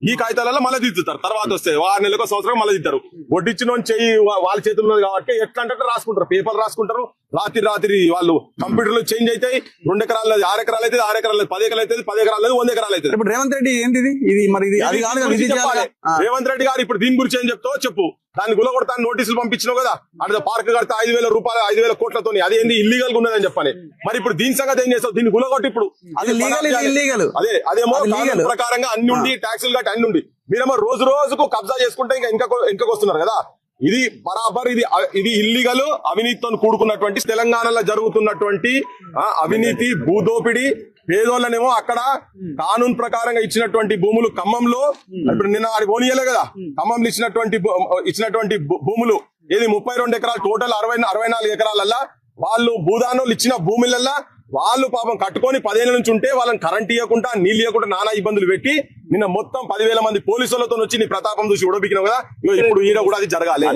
ఈ కాగితాలలో మళ్ళీ దిద్దుతారు. తర్వాత వస్తే 6 నెలలకు సంవత్సరం మళ్ళీ దిద్దారు. వడ్డించిన చెయ్యి వాళ్ళ చేతుల్లో ఉన్నది కాబట్టి ఎట్లా అంటే రాసుకుంటారు, పేపర్లు రాసుకుంటారు. రాత్రి వాళ్ళు కంప్యూటర్లు చేంజ్ అవుతాయి. 2 ఎకరాలు 6 ఎకరాలు అయితే 6 ఎకరాలు 10 ఎకరాలు అయితే 10 ఎకరాలు 100 ఎకరాలు అయితే. ఇప్పుడు రేవంత్ రెడ్డి ఏంటిది ఇది మరి ఇది అది కాదు కదా, ఇది చేయాలి. రేవంత్ రెడ్డి గారు ఇప్పుడు దీని గురించి ఏం చెప్తావో చెప్పు. దాన్ని గులగొడతాను నోటీసులు పంపించినావు కదా, అక్కడ పార్క్ కడితే 5,000 రూపాయలు 5,000 కోట్లతో అదేంది ఇల్లీగల్ గా ఉన్నదని చెప్పని. మరి ఇప్పుడు దీని సంగతి ఏం చేస్తావు? దీన్ని గులగొట్టి ఇప్పుడు అది లీగల్, ఇది ఇల్లీగల్. అదేమో కానూన్ ప్రకారంగా అన్ని ఉండి ట్యాక్సులు కట్టి అన్ని ఉండి మీరేమో రోజు రోజుకు కబ్జా చేసుకుంటే ఇంకా వస్తున్నారు కదా. ఇది బరాబర్ ఇది ఇల్లీగల్, అవినీతితో కూడుకున్నటువంటి తెలంగాణలో జరుగుతున్నటువంటి అవినీతి, భూదోపిడి. పేదోళ్ళనేమో అక్కడ కానూన్ ప్రకారంగా ఇచ్చినటువంటి భూములు ఖమ్మంలో ఇప్పుడు నిన్న ఆడి పోనీయలే కదా, ఖమ్మంలో ఇచ్చినటువంటి భూములు ఏది 32 ఎకరాలు టోటల్ 64 ఎకరాలల్లా వాళ్ళు భూదానులు ఇచ్చిన భూములల్లా వాళ్ళు పాపం కట్టుకొని 10 ఏళ్ల నుంచి ఉంటే వాళ్ళని కరెంట్ ఇవ్వకుండా నీళ్ళు ఇవ్వకుండా నానా ఇబ్బందులు పెట్టి నిన్న మొత్తం 10,000 మంది పోలీసులతో వచ్చి నీ ప్రతాపం చూసి ఉడబికినావు కదా. ఇప్పుడు ఈయన కూడా అది జరగాలి.